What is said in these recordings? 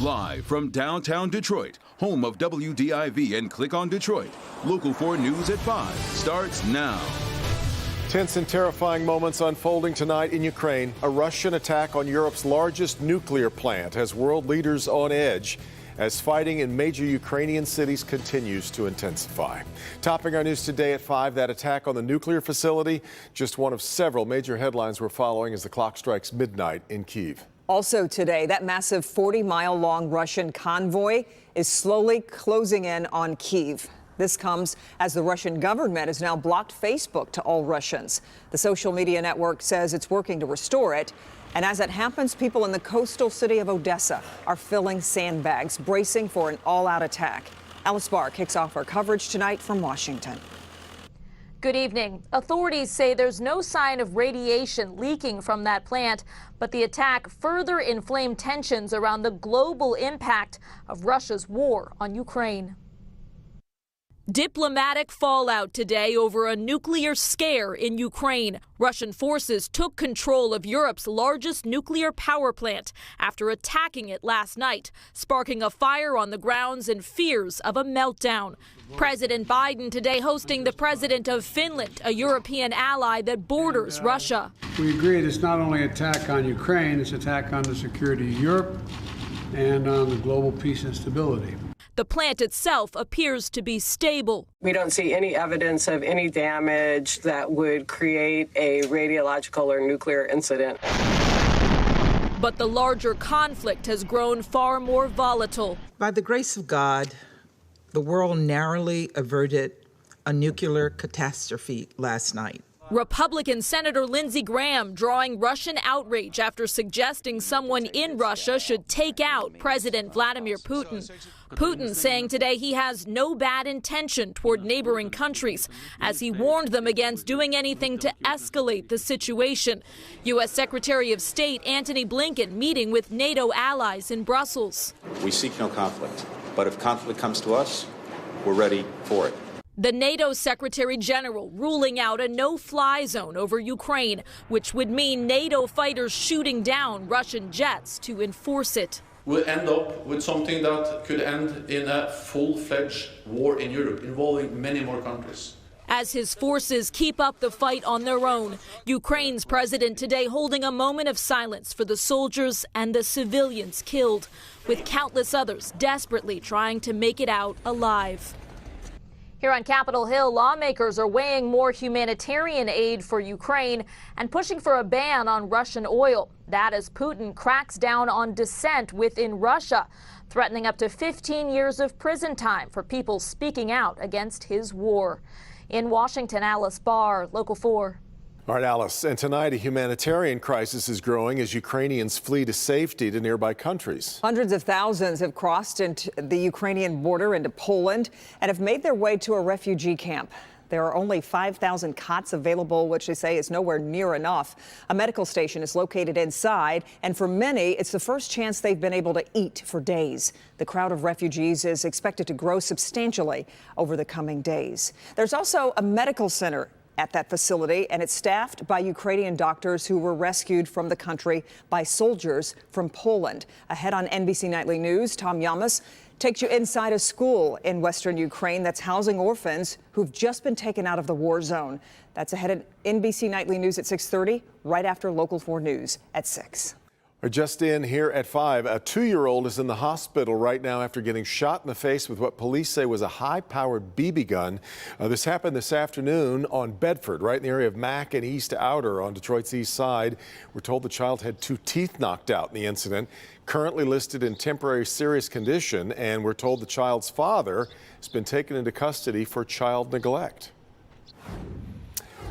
Live from downtown Detroit, home of WDIV and Click on Detroit, Local 4 News at 5 starts now. Tense and terrifying moments unfolding tonight in Ukraine. A Russian attack on Europe's largest nuclear plant has world leaders on edge as fighting in major Ukrainian cities continues to intensify. Topping our news today at 5, that attack on the nuclear facility, just one of several major headlines we're following as the clock strikes midnight in Kyiv. Also today, that massive 40-mile-long Russian convoy is slowly closing in on Kyiv. This comes as the Russian government has now blocked Facebook to all Russians. The social media network says it's working to restore it. And as it happens, people in the coastal city of Odessa are filling sandbags, bracing for an all-out attack. Alice Barr kicks off our coverage tonight from Washington. Good evening. Authorities say there's no sign of radiation leaking from that plant, but the attack further inflamed tensions around the global impact of Russia's war on Ukraine. Diplomatic fallout today over a nuclear scare in Ukraine. Russian forces took control of Europe's largest nuclear power plant after attacking it last night, sparking a fire on the grounds and fears of a meltdown. President Biden today hosting the president of Finland, a European ally that borders Russia. We agreed it's not only an attack on Ukraine, it's an attack on the security of Europe and on the global peace and stability. The plant itself appears to be stable. We don't see any evidence of any damage that would create a radiological or nuclear incident. But the larger conflict has grown far more volatile. By the grace of God, the world narrowly averted a nuclear catastrophe last night. Republican Senator Lindsey Graham drawing Russian outrage after suggesting someone in Russia should take out President Vladimir Putin. Putin saying today he has no bad intention toward neighboring countries, as he warned them against doing anything to escalate the situation. U.S. Secretary of State Antony Blinken meeting with NATO allies in Brussels. We seek no conflict, but if conflict comes to us, we're ready for it. The NATO Secretary General ruling out a no-fly zone over Ukraine, which would mean NATO fighters shooting down Russian jets to enforce it. We'll end up with something that could end in a full-fledged war in Europe, involving many more countries. As his forces keep up the fight on their own, Ukraine's president today holding a moment of silence for the soldiers and the civilians killed, with countless others desperately trying to make it out alive. Here on Capitol Hill, lawmakers are weighing more humanitarian aid for Ukraine and pushing for a ban on Russian oil. That as Putin cracks down on dissent within Russia, threatening up to 15 years of prison time for people speaking out against his war. In Washington, Alice Barr, Local 4. All right, Alice, and tonight a humanitarian crisis is growing as Ukrainians flee to safety to nearby countries. Hundreds of thousands have crossed into the Ukrainian border into Poland and have made their way to a refugee camp. There are only 5,000 cots available, which they say is nowhere near enough. A medical station is located inside, and for many, it's the first chance they've been able to eat for days. The crowd of refugees is expected to grow substantially over the coming days. There's also a medical center at that facility, and it's staffed by Ukrainian doctors who were rescued from the country by soldiers from Poland. Ahead on NBC Nightly News, Tom Yamas takes you inside a school in western Ukraine that's housing orphans who've just been taken out of the war zone. That's ahead at NBC Nightly News at 6:30, right after Local 4 News at 6. Just in here at 5, a 2-year-old is in the hospital right now after getting shot in the face with what police say was a high-powered BB gun. This happened this afternoon on Bedford, right in the area of Mack and East Outer on Detroit's east side. We're told the child had 2 teeth knocked out in the incident, currently listed in temporary serious condition, and we're told the child's father has been taken into custody for child neglect.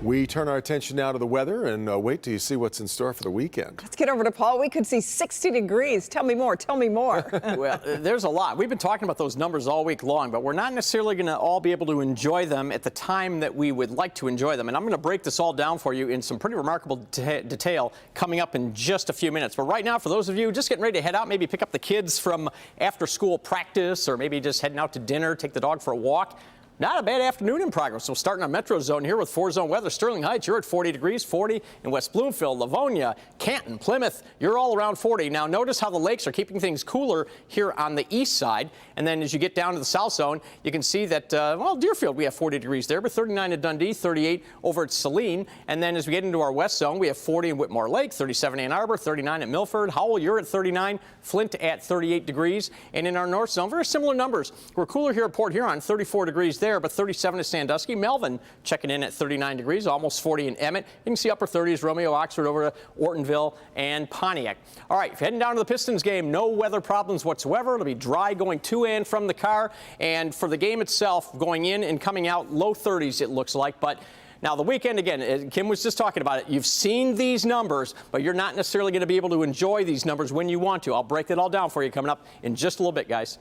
We turn our attention now to the weather and wait till you see what's in store for the weekend. Let's get over to Paul. We could see 60 degrees. Tell me more. Tell me more. Well, there's a lot. We've been talking about those numbers all week long, but we're not necessarily going to all be able to enjoy them at the time that we would like to enjoy them. And I'm going to break this all down for you in some pretty remarkable detail coming up in just a few minutes. But right now, for those of you just getting ready to head out, maybe pick up the kids from after-school practice or maybe just heading out to dinner, take the dog for a walk, Not a bad afternoon in progress. So starting on Metro Zone here with 4-zone weather. Sterling Heights, you're at 40 degrees, 40 in West Bloomfield, Livonia, Canton, Plymouth, you're all around 40. Now notice how the lakes are keeping things cooler here on the east side. And then as you get down to the south zone, you can see that, well, Deerfield, we have 40 degrees there, but 39 at Dundee, 38 over at Saline. And then as we get into our west zone, we have 40 in Whitmore Lake, 37 Ann Arbor, 39 at Milford. Howell, you're at 39, Flint at 38 degrees. And in our north zone, very similar numbers. We're cooler here at Port Huron, 34 degrees there, but 37 at Sandusky. Melvin checking in at 39 degrees, almost 40 in Emmett. You can see upper 30s, Romeo, Oxford, over to Ortonville and Pontiac. All right, if you're heading down to the Pistons game, no weather problems whatsoever. It'll be dry going to and from the car. And for the game itself, going in and coming out, low 30s it looks like. But now the weekend, again, Kim was just talking about it. You've seen these numbers, but you're not necessarily going to be able to enjoy these numbers when you want to. I'll break it all down for you coming up in just a little bit, guys.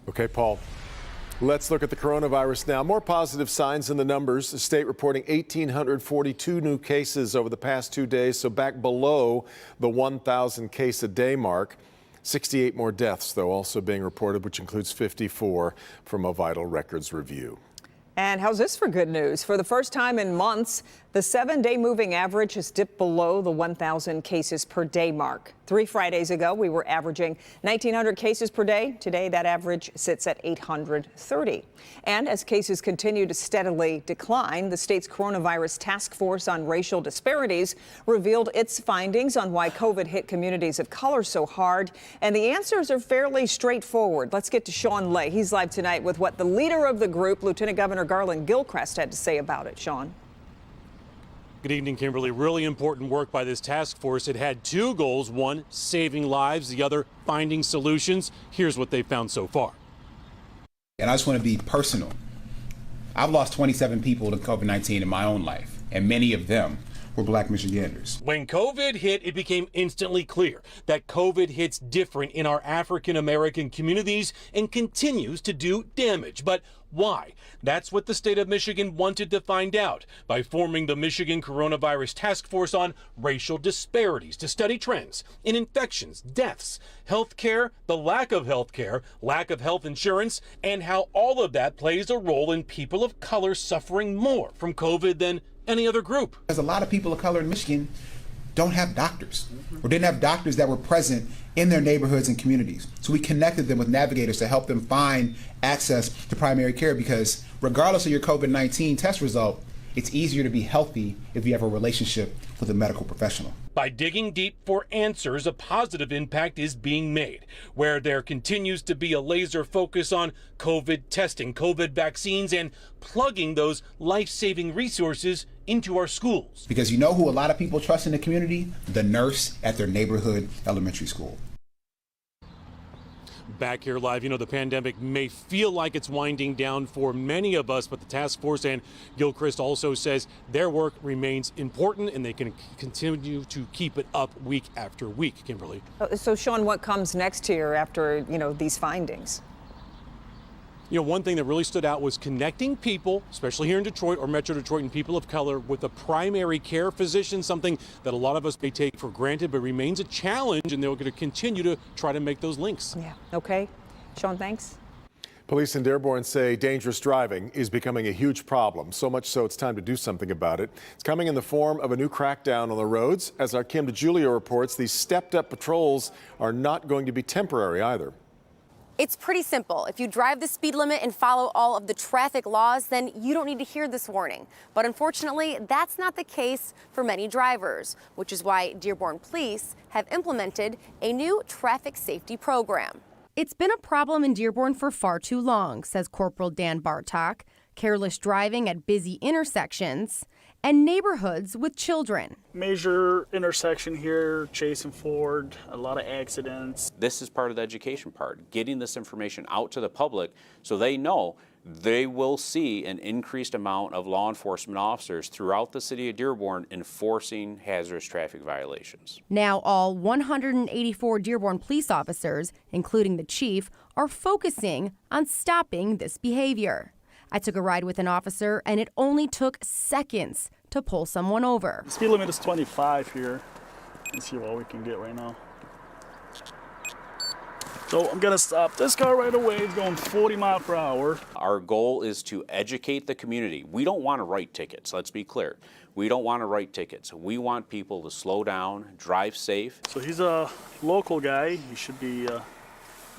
Okay, Paul. Let's look at the coronavirus now. More positive signs in the numbers. The state reporting 1,842 new cases over the past 2 days, so back below the 1,000 case a day mark. 68 more deaths, though, also being reported, which includes 54 from a vital records review. And how's this for good news? For the first time in months, the 7-day moving average has dipped below the 1,000 cases per day mark. 3 Fridays ago, we were averaging 1,900 cases per day. Today, that average sits at 830. And as cases continue to steadily decline, the state's coronavirus task force on racial disparities revealed its findings on why COVID hit communities of color so hard. And the answers are fairly straightforward. Let's get to Sean Lay. He's live tonight with what the leader of the group, Lieutenant Governor Garland Gilchrist, had to say about it. Sean. Good evening, Kimberly. Really important work by this task force. It had 2 goals. One, saving lives. The other, finding solutions. Here's what they've found so far. And I just want to be personal. I've lost 27 people to COVID-19 in my own life, and many of them were Black Michiganders. When COVID hit, it became instantly clear that COVID hits different in our African American communities and continues to do damage. But why? That's what the state of Michigan wanted to find out by forming the Michigan Coronavirus Task Force on Racial Disparities to study trends in infections, deaths, health care, the lack of health care, lack of health insurance, and how all of that plays a role in people of color suffering more from COVID than any other group. There's a lot of people of color in Michigan don't have doctors or didn't have doctors that were present in their neighborhoods and communities. So we connected them with navigators to help them find access to primary care, because regardless of your COVID-19 test result, it's easier to be healthy if you have a relationship with a medical professional. By digging deep for answers, a positive impact is being made, where there continues to be a laser focus on COVID testing, COVID vaccines, and plugging those life-saving resources into our schools. Because you know who a lot of people trust in the community? The nurse at their neighborhood elementary school. Back here live, you know, the pandemic may feel like it's winding down for many of us, but the task force and Gilchrist also says their work remains important and they can continue to keep it up week after week. Kimberly. So, Sean, what comes next here after, these findings? You know, one thing that really stood out was connecting people, especially here in Detroit or Metro Detroit, and people of color with a primary care physician, something that a lot of us may take for granted, but remains a challenge, and they're going to continue to try to make those links. Yeah. Okay. Sean, thanks. Police in Dearborn say dangerous driving is becoming a huge problem, so much so it's time to do something about it. It's coming in the form of a new crackdown on the roads. As our Kim DeGiulio reports, these stepped-up patrols are not going to be temporary either. It's pretty simple. If you drive the speed limit and follow all of the traffic laws, then you don't need to hear this warning. But unfortunately, that's not the case for many drivers, which is why Dearborn Police have implemented a new traffic safety program. It's been a problem in Dearborn for far too long, says Corporal Dan Bartok. Careless driving at busy intersections and neighborhoods with children. Major intersection here, Chase and Ford, a lot of accidents. This is part of the education part, getting this information out to the public so they know they will see an increased amount of law enforcement officers throughout the city of Dearborn enforcing hazardous traffic violations. Now all 184 Dearborn police officers, including the chief, are focusing on stopping this behavior. I took a ride with an officer, and it only took seconds to pull someone over. The speed limit is 25 here. Let's see what we can get right now. So I'm gonna stop this car right away. It's going 40 miles per hour. Our goal is to educate the community. We don't want to write tickets, let's be clear. We don't want to write tickets. We want people to slow down, drive safe. So he's a local guy. He should be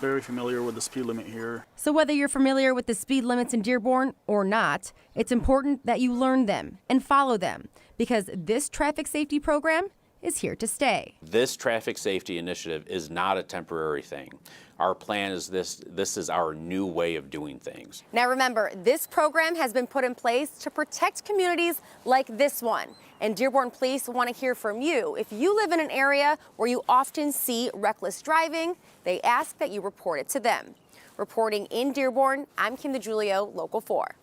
very familiar with the speed limit here. So whether you're familiar with the speed limits in Dearborn or not, it's important that you learn them and follow them, because this traffic safety program is here to stay. This traffic safety initiative is not a temporary thing. Our plan is this is our new way of doing things. Now remember, this program has been put in place to protect communities like this one. And Dearborn Police want to hear from you. If you live in an area where you often see reckless driving, they ask that you report it to them. Reporting in Dearborn, I'm Kim DeGiulio, Local 4.